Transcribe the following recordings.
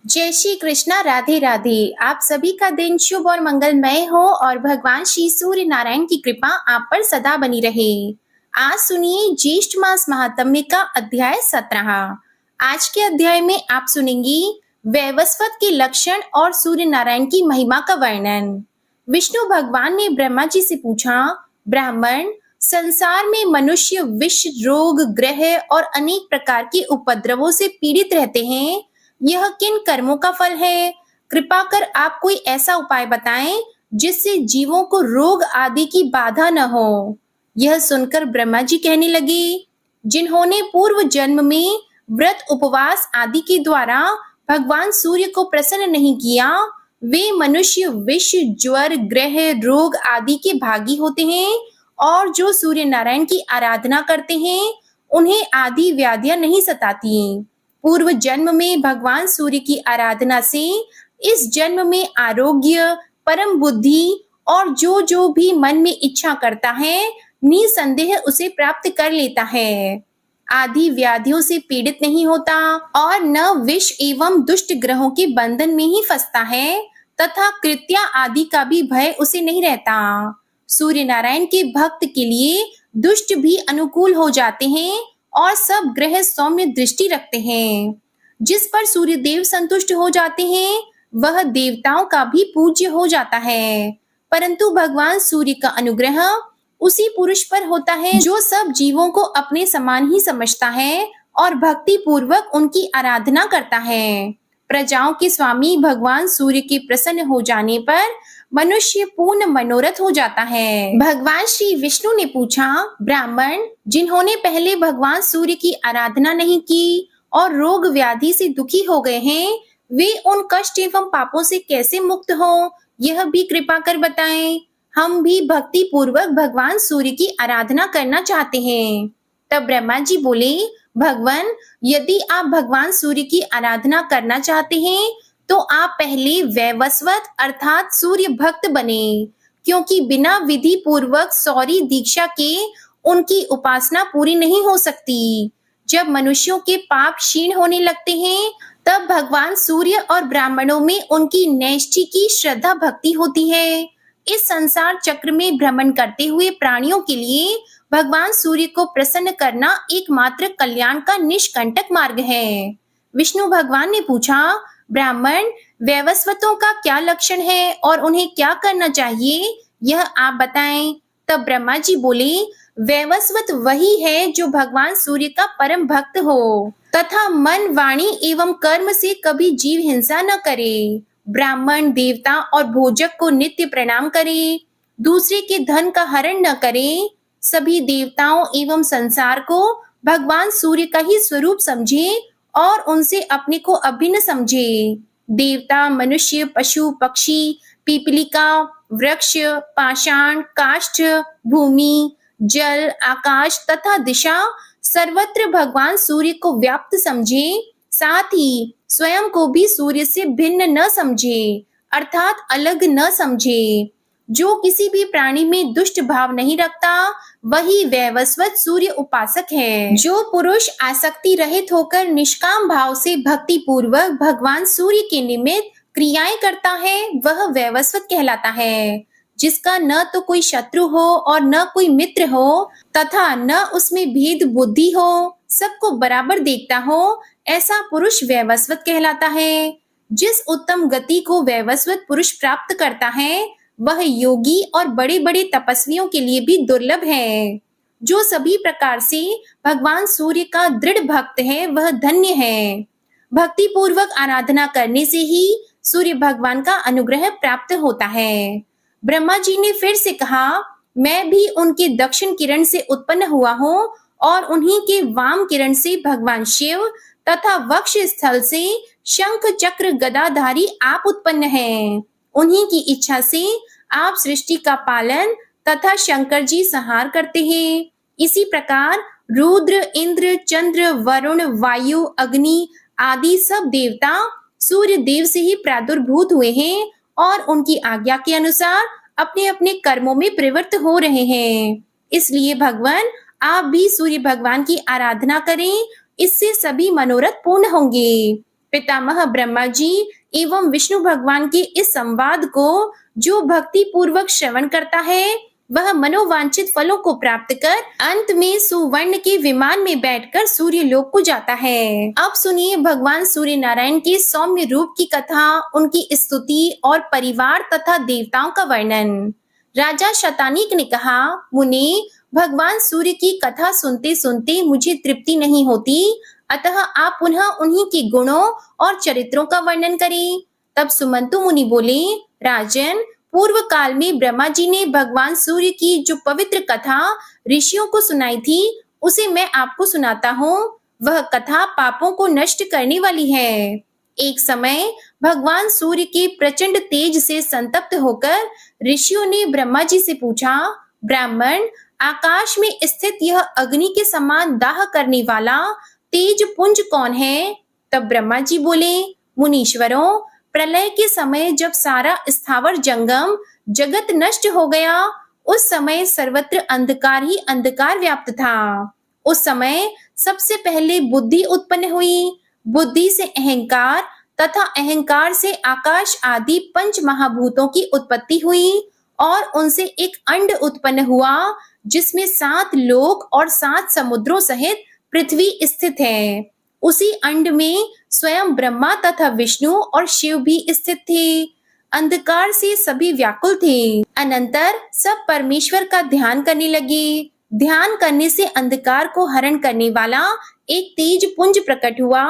जय श्री कृष्णा, राधे राधे। आप सभी का दिन शुभ और मंगलमय हो और भगवान श्री सूर्य नारायण की कृपा आप पर सदा बनी रहे। आज सुनिए ज्येष्ठ मास महात्म्य का अध्याय 17। आज के अध्याय में आप सुनेंगी वैवस्वत के लक्षण और सूर्य नारायण की महिमा का वर्णन। विष्णु भगवान ने ब्रह्मा जी से पूछा, ब्राह्मण, संसार में मनुष्य विष, रोग, ग्रह और अनेक प्रकार के उपद्रवों से पीड़ित रहते हैं। यह किन कर्मों का फल है? कृपा कर आप कोई ऐसा उपाय बताएं जिससे जीवों को रोग आदि की बाधा न हो। यह सुनकर ब्रह्मा जी कहने लगे, जिन्होंने पूर्व जन्म में व्रत, उपवास आदि के द्वारा भगवान सूर्य को प्रसन्न नहीं किया, वे मनुष्य विष, ज्वर, ग्रह, रोग आदि के भागी होते हैं। और जो सूर्य नारायण की आराधना करते हैं, उन्हें आदि व्याधियां नहीं सताती। पूर्व जन्म में भगवान सूर्य की आराधना से इस जन्म में आरोग्य, परम बुद्धि और जो भी मन में इच्छा करता है, निसंदेह उसे प्राप्त कर लेता है। आदि व्याधियों से पीड़ित नहीं होता और न विष एवं दुष्ट ग्रहों के बंधन में ही फंसता है, तथा कृत्या आदि का भी भय उसे नहीं रहता। सूर्य नारायण के भक्त के लिए दुष्ट भी अनुकूल हो जाते हैं और सब ग्रह सौम्य दृष्टि रखते हैं। जिस पर सूर्य देव संतुष्ट हो जाते हैं, वह देवताओं का भी पूज्य हो जाता है। परंतु भगवान सूर्य का अनुग्रह उसी पुरुष पर होता है जो सब जीवों को अपने समान ही समझता है और भक्ति पूर्वक उनकी आराधना करता है। प्रजाओं के स्वामी भगवान सूर्य के प्रसन्न हो जाने पर मनुष्य पूर्ण मनोरथ हो जाता है। भगवान श्री विष्णु ने पूछा, ब्राह्मण, जिन्होंने पहले भगवान सूर्य की आराधना नहीं की और रोग व्याधि से दुखी हो गए हैं, वे उन कष्ट एवं पापों से कैसे मुक्त हो, यह भी कृपा कर बताएं। हम भी भक्ति पूर्वक भगवान सूर्य की आराधना करना चाहते हैं। तब ब्रह्मा जी बोले, भगवान, यदि आप भगवान सूर्य की आराधना करना चाहते हैं तो आप पहले वैवस्वत अर्थात सूर्य भक्त बने, क्योंकि बिना विधि पूर्वक सौरी दीक्षा के उनकी उपासना पूरी नहीं हो सकती। जब मनुष्यों के पाप क्षीण होने लगते हैं, तब भगवान सूर्य और ब्राह्मणों में उनकी नैष्ठि की श्रद्धा भक्ति होती है। इस संसार चक्र में भ्रमण करते हुए प्राणियों के लिए भगवान सूर्य को प्रसन्न करना एकमात्र कल्याण का निष्कंटक मार्ग है। विष्णु भगवान ने पूछा, ब्राह्मण, वैवस्वतों का क्या लक्षण है और उन्हें क्या करना चाहिए, यह आप बताएं। तब ब्रह्मा जी बोले, वैवस्वत वही है जो भगवान सूर्य का परम भक्त हो तथा मन, वाणी एवं कर्म से कभी जीव हिंसा न करे, ब्राह्मण, देवता और भोजक को नित्य प्रणाम करे, दूसरे के धन का हरण न करे, सभी देवताओं एवं संसार को भगवान सूर्य का ही स्वरूप समझे और उनसे अपने को अभिन्न समझे। देवता, मनुष्य, पशु, पक्षी, पीपलिका, वृक्ष, पाषाण, काष्ठ, भूमि, जल, आकाश तथा दिशा सर्वत्र भगवान सूर्य को व्याप्त समझे, साथ ही स्वयं को भी सूर्य से भिन्न न समझे, अर्थात अलग न समझे। जो किसी भी प्राणी में दुष्ट भाव नहीं रखता, वही वैवस्वत सूर्य उपासक है। जो पुरुष आसक्ति रहित होकर निष्काम भाव से भक्ति पूर्वक भगवान सूर्य के निमित्त क्रियाएं करता है, वह वैवस्वत कहलाता है। जिसका न तो कोई शत्रु हो और न कोई मित्र हो तथा न उसमें भेद बुद्धि हो, सबको बराबर देखता हो, ऐसा पुरुष वैवस्वत कहलाता है। जिस उत्तम गति को वैवस्वत पुरुष प्राप्त करता है, वह योगी और बड़े बड़े तपस्वियों के लिए भी दुर्लभ है। जो सभी प्रकार से भगवान सूर्य का दृढ़ भक्त है, वह धन्य है। भक्ति पूर्वक आराधना करने से ही सूर्य भगवान का अनुग्रह प्राप्त होता है। ब्रह्मा जी ने फिर से कहा, मैं भी उनके दक्षिण किरण से उत्पन्न हुआ हूँ और उन्हीं के वाम किरण से भगवान शिव तथा वक्ष स्थल से शंख, चक्र, गदाधारी आप उत्पन्न हैं। उन्हीं की इच्छा से आप सृष्टि का पालन तथा शंकर जी संहार करते हैं। इसी प्रकार रुद्र, इंद्र, चंद्र, वरुण, वायु, अग्नि आदि सब देवता सूर्य देव से ही प्रादुर्भूत हुए हैं और उनकी आज्ञा के अनुसार अपने अपने कर्मों में प्रवृत्त हो रहे हैं। इसलिए भगवान, आप भी सूर्य भगवान की आराधना करें, इससे सभी मनोरथ पूर्ण होंगे। पितामह ब्रह्मा जी एवं विष्णु भगवान के इस संवाद को जो भक्ति पूर्वक श्रवण करता है वह मनोवांछित फलों को प्राप्त कर अंत में सुवर्ण के विमान में बैठकर सूर्य लोक को जाता है। अब सुनिए भगवान सूर्य नारायण के सौम्य रूप की कथा, उनकी स्तुति और परिवार तथा देवताओं का वर्णन। राजा शतानीक ने कहा, मुनि, भगवान सूर्य की कथा सुनते सुनते मुझे तृप्ति नहीं होती, अतः आप पुनः उन्हीं के गुणों और चरित्रों का वर्णन करें। तब सुमंतु मुनि बोले, राजन, पूर्व काल में ब्रह्मा जी ने भगवान सूर्य की जो पवित्र कथा ऋषियों को सुनाई थी उसे मैं आपको सुनाता हूँ। वह कथा पापों को नष्ट करने वाली है। एक समय भगवान सूर्य के प्रचंड तेज से संतप्त होकर ऋषियों ने ब्रह्मा जी से पूछा, ब्राह्मण, आकाश में स्थित यह अग्नि के समान दाह करने वाला तेज पुंज कौन है? तब ब्रह्मा जी बोले, मुनीश्वरों, प्रलय के समय जब सारा स्थावर जंगम जगत नष्ट हो गया, उस समय सर्वत्र अंधकार ही अंधकार व्याप्त था। उस समय सबसे पहले बुद्धि उत्पन्न हुई, बुद्धि से अहंकार तथा अहंकार से आकाश आदि पंच महाभूतों की उत्पत्ति हुई और उनसे एक अंड उत्पन्न हुआ जिसमें 7 लोक और 7 समुद्रों सहित पृथ्वी स्थित है। उसी अंड में स्वयं ब्रह्मा तथा विष्णु और शिव भी स्थित थे। अंधकार से सभी व्याकुल थे। अनंतर सब परमेश्वर का ध्यान करने लगे। ध्यान करने से अंधकार को हरण करने वाला एक तेज पुंज प्रकट हुआ।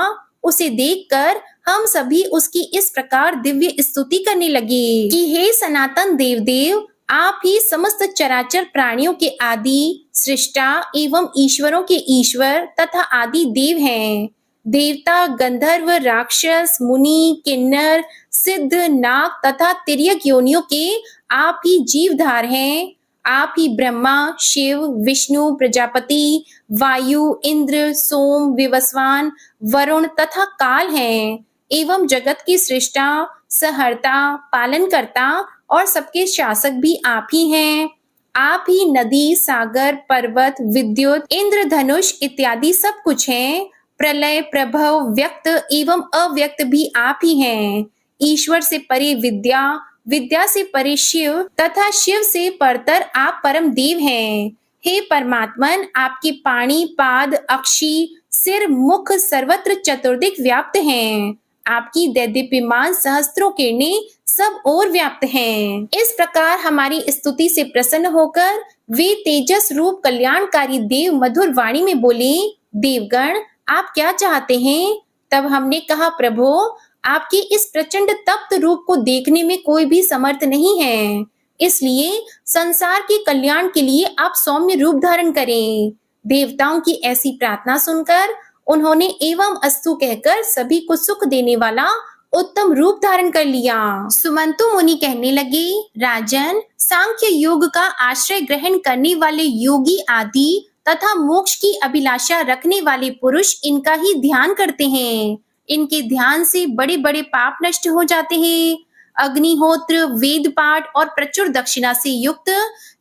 उसे देखकर हम सभी उसकी इस प्रकार दिव्य स्तुति करने लगे कि हे सनातन देवदेव, आप ही समस्त चराचर प्राणियों के आदि, सृष्टा एवं ईश्वरों के ईश्वर तथा आदि देव हैं। देवता, गंधर्व, राक्षस, मुनि, किन्नर, सिद्ध, नाग तथा तिर्यक योनियों के आप ही जीवधार हैं। आप ही ब्रह्मा, शिव, विष्णु, प्रजापति, वायु, इंद्र, सोम, विवस्वान, वरुण तथा काल हैं एवं जगत की सृष्टा, सहर्ता, पालनकर्ता और सबके शासक भी आप ही हैं। आप ही नदी, सागर, पर्वत, विद्युत, इंद्रधनुष इत्यादि सब कुछ हैं। प्रलय, प्रभव, व्यक्त एवं अव्यक्त भी आप ही हैं। ईश्वर से परे विद्या, विद्या से परे शिव तथा शिव से परतर आप परम देव हैं। हे परमात्मन, आपके पाणी, पाद, अक्षी, सिर, मुख सर्वत्र चतुर्दिक व्याप्त हैं। आपकी दैदीप्यमान सहस्त्रों किरणें सब ओर व्याप्त हैं। इस प्रकार हमारी स्तुति से प्रसन्न होकर वे तेजस रूप कल्याणकारी देव मधुर वाणी में बोले, देवगण, आप क्या चाहते हैं? तब हमने कहा, प्रभु, आपके इस प्रचंड तप्त रूप को देखने में कोई भी समर्थ नहीं है, इसलिए संसार के कल्याण के लिए आप सौम्य रूप धारण करें। देवताओं की ऐसी प्रार्थना सुनकर उन्होंने एवं अस्तु कहकर सभी को सुख देने वाला उत्तम रूप धारण कर लिया। सुमंतु मुनि कहने लगे, राजन, सांख्य योग का आश्रय ग्रहण करने वाले योगी आदि तथा मोक्ष की अभिलाषा रखने वाले पुरुष इनका ही ध्यान करते हैं। इनके ध्यान से बड़े बड़े पाप नष्ट हो जाते हैं। अग्निहोत्र, वेद पाठ और प्रचुर दक्षिणा से युक्त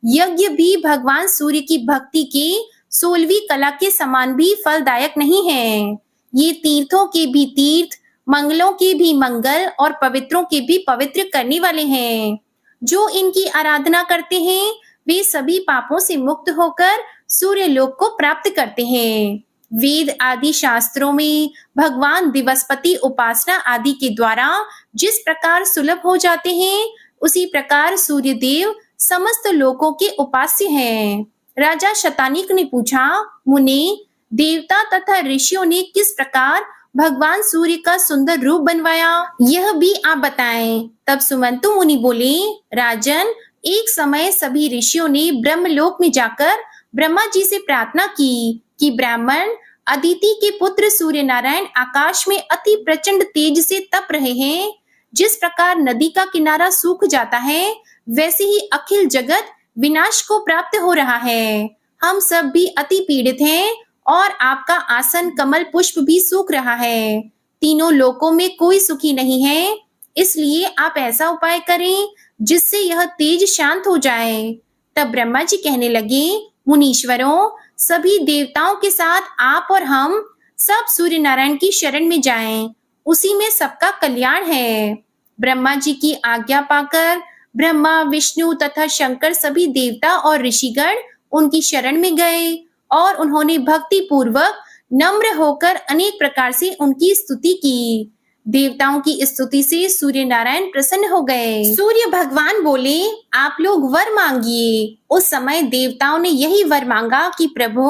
यज्ञ भी भगवान सूर्य की भक्ति के 16वीं कला के समान भी फलदायक नहीं है। ये तीर्थों के भी तीर्थ, मंगलों के भी मंगल और पवित्रों के भी पवित्र करने वाले हैं। जो इनकी आराधना करते हैं वे सभी पापों से मुक्त होकर सूर्य लोक को प्राप्त करते हैं। वेद आदि शास्त्रों में भगवान दिवसपति उपासना आदि के द्वारा जिस प्रकार सुलभ हो जाते हैं, उसी प्रकार सूर्य देव समस्त लोकों के उपास्य हैं। राजा शतानीक ने पूछा, मुनि, देवता तथा ऋषियों ने किस प्रकार भगवान सूर्य का सुंदर रूप बनवाया, यह भी आप बताएं। तब सुमंतु मुनि बोले, राजन, एक समय सभी ऋषियों ने ब्रह्मलोक में जाकर ब्रह्मा जी से प्रार्थना की कि ब्राह्मण, अदिति के पुत्र सूर्य नारायण आकाश में अति प्रचंड तेज से तप रहे हैं। जिस प्रकार नदी का किनारा सूख जाता है, वैसे ही अखिल जगत विनाश को प्राप्त हो रहा है। हम सब भी अति पीड़ित हैं और आपका आसन कमल पुष्प भी सूख रहा है। तीनों लोकों में कोई सुखी नहीं है, इसलिए आप ऐसा उपाय करें जिससे यह तेज शांत हो जाए। तब ब्रह्मा जी कहने लगे, मुनीश्वरों, सभी देवताओं के साथ आप और हम सब सूर्य नारायण की शरण में जाएं उसी में सबका कल्याण है। ब्रह्मा जी की आज्ञा पाकर ब्रह्मा, विष्णु तथा शंकर सभी देवता और ऋषिगण उनकी शरण में गए और उन्होंने भक्ति पूर्वक नम्र होकर अनेक प्रकार से उनकी स्तुति की। देवताओं की स्तुति से सूर्य नारायण प्रसन्न हो गए। सूर्य भगवान बोले, आप लोग वर मांगिए। उस समय देवताओं ने यही वर मांगा कि प्रभु,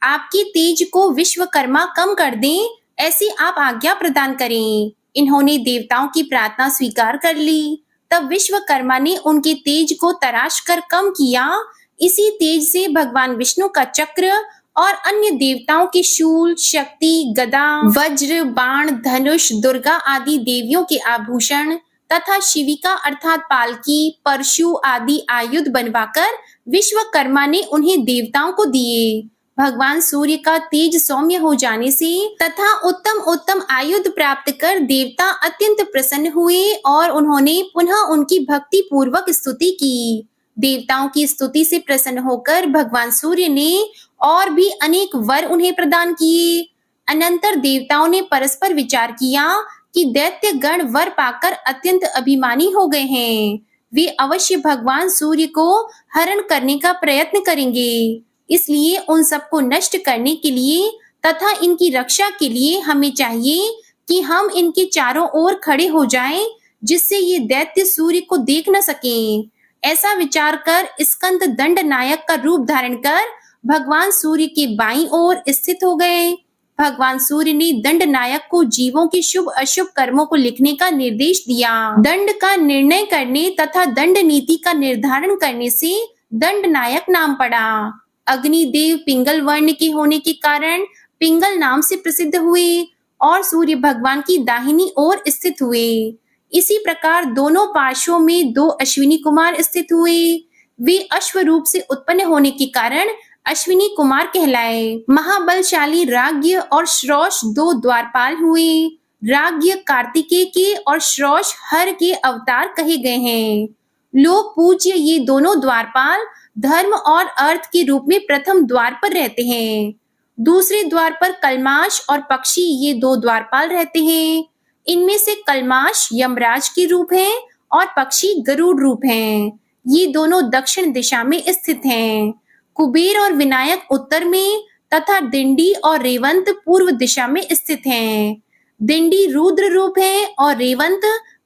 आपकी तेज को विश्वकर्मा कम कर दें, ऐसी आप आज्ञा प्रदान करें। इन्होंने देवताओं की प्रार्थना स्वीकार कर ली। तब विश्वकर्मा ने उनके तेज को तराश कर कम किया। इसी तेज से भगवान विष्णु का चक्र और अन्य देवताओं के शूल, शक्ति, गदा, वज्र, बाण, धनुष, दुर्गा आदि देवियों के आभूषण तथा शिविका अर्थात पालकी, परशु आदि आयुध बनवाकर विश्वकर्मा ने उन्हें देवताओं को दिए। भगवान सूर्य का तेज सौम्य हो जाने से तथा उत्तम उत्तम आयुध प्राप्त कर देवता अत्यंत प्रसन्न हुए और उन्होंने पुनः उनकी भक्ति पूर्वक स्तुति की। देवताओं की स्तुति से प्रसन्न होकर भगवान सूर्य ने और भी अनेक वर उन्हें प्रदान किए। अनंतर देवताओं ने परस्पर विचार किया कि दैत्य गण वर पाकर अत्यंत अभिमानी हो गए हैं। वे अवश्य भगवान सूर्य को हरण करने का प्रयत्न करेंगे। इसलिए उन सबको नष्ट करने के लिए तथा इनकी रक्षा के लिए हमें चाहिए कि हम इनके चारों ओर खड़े हो जाएं, जिससे ये दैत्य सूर्य को देख न सकें। ऐसा विचार कर स्कंद दंड नायक का रूप धारण कर भगवान सूर्य के बाईं ओर स्थित हो गए। भगवान सूर्य ने दंड नायक को जीवों के शुभ अशुभ कर्मों को लिखने का निर्देश दिया। दंड का निर्णय करने तथा दंड नीति का निर्धारण करने से दंड नायक नाम पड़ा। अग्निदेव पिंगल वर्ण के होने के कारण पिंगल नाम से प्रसिद्ध हुए और सूर्य भगवान की दाहिनी ओर स्थित हुए। इसी प्रकार दोनों पार्श्वों में दो अश्विनी कुमार स्थित हुए। वे अश्व रूप से उत्पन्न होने के कारण अश्विनी कुमार कहलाए। महाबलशाली राज्ञ और श्रोष दो द्वारपाल हुए। राज्ञ कार्तिकेय के और श्रोष हर के अवतार कहे गए हैं। लोक पूज्य ये दोनों द्वारपाल धर्म और अर्थ के रूप में प्रथम द्वार पर रहते हैं। दूसरे द्वार पर कलमाश और पक्षी ये दो द्वारपाल रहते हैं। इनमें से कलमाश यमराज के रूप हैं और पक्षी गरुड़ रूप हैं। ये दोनों दक्षिण दिशा में स्थित हैं। कुबेर और विनायक उत्तर में तथा दिंडी और रेवंत पूर्व दिशा में स्थित हैं। दिंडी रुद्र रूप है और रेवंत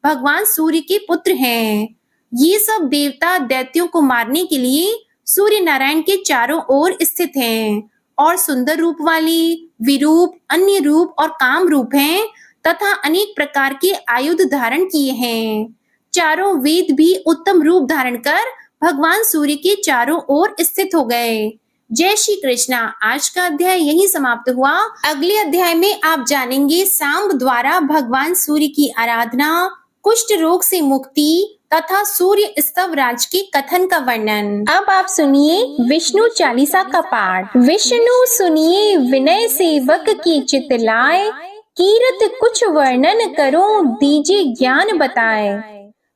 भगवान सूर्य के पुत्र हैं। ये सब देवता दैत्यों को मारने के लिए सूर्य नारायण के चारों ओर स्थित हैं और सुंदर रूप वाले, विरूप, अन्य रूप और काम रूप हैं तथा अनेक प्रकार के आयुध धारण किए हैं। चारों वेद भी उत्तम रूप धारण कर भगवान सूर्य के चारों ओर स्थित हो गए। जय श्री कृष्णा। आज का अध्याय यही समाप्त हुआ। अगले अध्याय में आप जानेंगे सांब द्वारा भगवान सूर्य की आराधना, कुष्ठ रोग से मुक्ति तथा सूर्य स्तवराज के कथन का वर्णन। अब आप सुनिए विष्णु चालीसा का पाठ। विष्णु सुनिए विनय सेवक की चित लाए, कीरत कुछ वर्णन करो दीजिए ज्ञान बताए।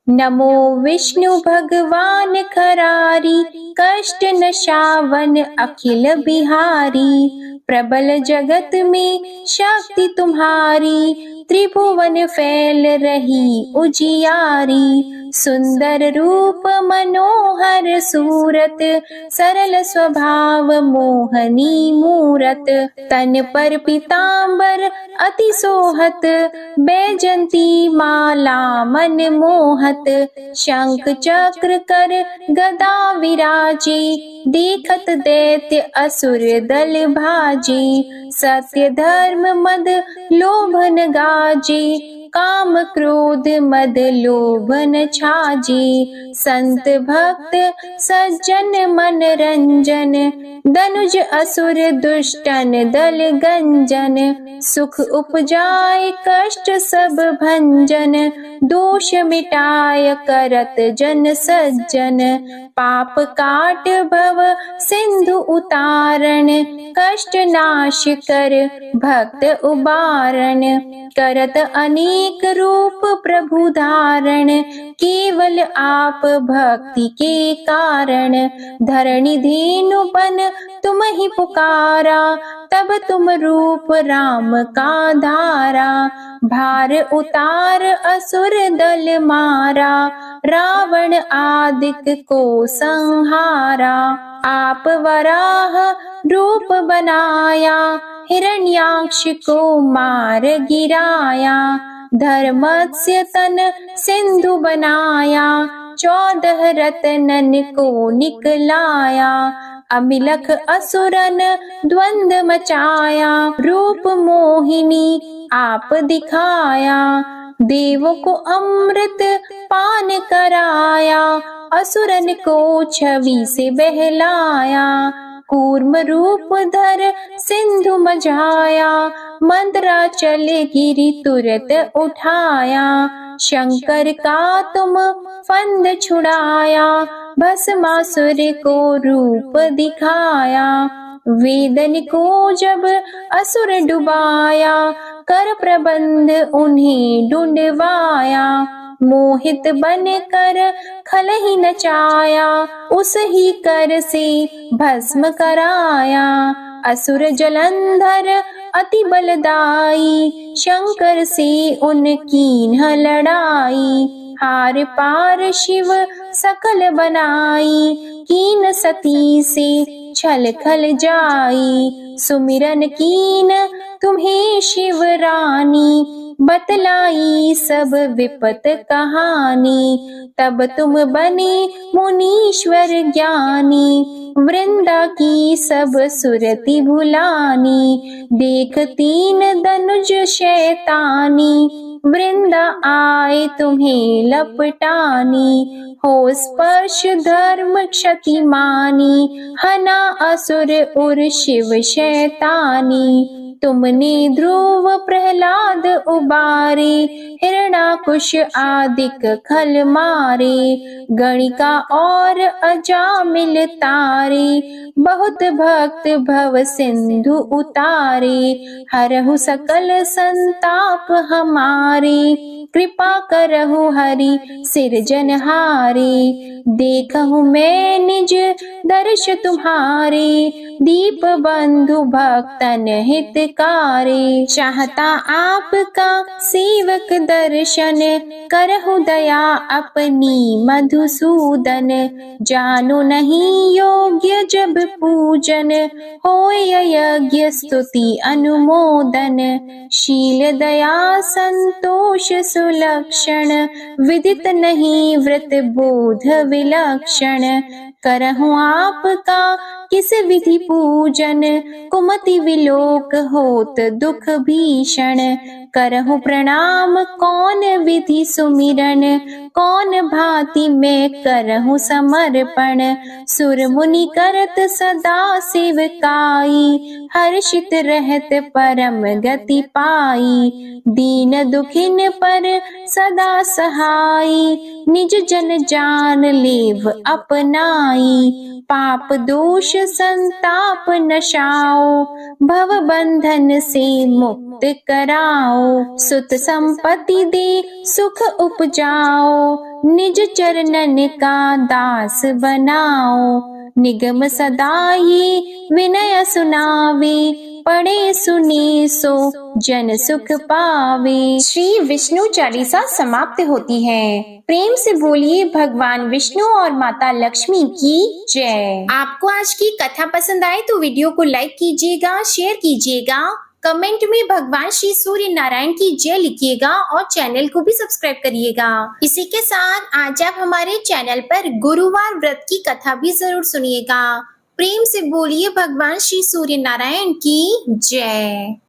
नमो विष्णु भगवान खरारी, कष्ट नशावन अखिल बिहारी। प्रबल जगत में शक्ति तुम्हारी, त्रिभुवन फैल रही उजियारी। सुंदर रूप मनोहर सूरत, सरल स्वभाव मोहनी मूरत। तन पर पीतांबर अति सोहत, बैजंती माला मन मोहत। शंख चक्र कर गदा विराजे, देखत दैत्य असुर दल भाजे। सत्य धर्म मद लोभन गाजे, काम क्रोध मद लोभन छाजे। संत भक्त सज्जन मन रंजन, दनुज असुर दुष्टन दल गंजन। सुख उपजाए कष्ट सब भंजन, दोष मिटाय करत जन सज्जन। पाप काट भव सिंधु उतारण, कष्ट नाश कर भक्त उबारण। करत अनेक अनेक रूप प्रभु धारण, केवल आप भक्ति के कारण। धरणी धेनु बन तुम ही पुकारा, तब तुम रूप राम का धारा। भार उतार असुर दल मारा, रावण आदित्य को संहारा। आप वराह रूप बनाया, हिरण्याक्ष को मार गिराया। धर्मस्य तन सिंधु बनाया, 14 रत्नन को निकलाया। अमिलख असुरन द्वंद मचाया, रूप मोहिनी आप दिखाया। देवों को अमृत पान कराया, असुरन को छवि से बहलाया। कूर्म रूप धर सिंधु मझाया, मंदराचल गिरि तुरत उठाया। शंकर का तुम फंद छुड़ाया, भस्मासुर को रूप दिखाया। वेदन को जब असुर डुबाया, कर प्रबंध उन्हें ढूंढवाया। मोहित बन कर खल ही नचाया, उस ही कर से भस्म कराया। असुर जलंधर अति बलदाई, शंकर से उनकी लड़ाई। हार पार शिव सकल बनाई, कीन सती से छल खल जाई। सुमिरन कीन तुम्हें शिव रानी, बतलाई सब विपत कहानी। तब तुम बने मुनीश्वर ज्ञानी, वृंदा की सब सुरति भुलानी। देख 3 धनुज शैतानी, वृंदा आए तुम्हें लपटानी। हो स्पर्श धर्म क्षति मानी, हना असुर उर शिव शैतानी। तुमने ध्रुव प्रहलाद उबारे, हिरणाकुश आदिक खल मारे। गणिका और अजामिल तारे, बहुत भक्त भव सिंधु उतारे। हरहु सकल संताप हमारे, कृपा करहु हरि सिरजनहारे। देखहु मैं निज दर्श तुम्हारे, दीप बंधु भक्तन हितकारे। चाहता आपका सेवक दर्शन, करहु दया अपनी मधुसूदन। जानो नहीं योग्य जब पूजन, होय यज्ञ स्तुति अनुमोदन। शील दया संतोष सुलक्षण, विदित नहीं व्रत बोध विलक्षण। करहु आपका किस विधि पूजन, कुमति विलोक होत दुख भीषण। करहु प्रणाम कौन विधि सुमिरन, कौन भांति मैं करहु समर्पण। सुर मुनि करत सदा सेवकाई, हर्षित रहत परम गति पाई। दीन दुखिन पर सदा सहाई, निज जन जान लेव अपनाई। पाप दोष संताप नशाओ, भव बंधन से मुक्त कराओ। सुत संपत्ति दे सुख उपजाओ, निज चरणन का दास बनाओ। निगम सदा ये विनय सुनावे, पढ़े सुने सो जन सुख पावे। श्री विष्णु चालीसा समाप्त होती है। प्रेम से बोलिए भगवान विष्णु और माता लक्ष्मी की जय। आपको आज की कथा पसंद आए तो वीडियो को लाइक कीजिएगा, शेयर कीजिएगा, कमेंट में भगवान श्री सूर्य नारायण की जय लिखिएगा और चैनल को भी सब्सक्राइब करिएगा। इसी के साथ आज आप हमारे चैनल पर गुरुवार व्रत की कथा भी जरूर सुनिएगा। प्रेम से बोलिए भगवान श्री सूर्य नारायण की जय।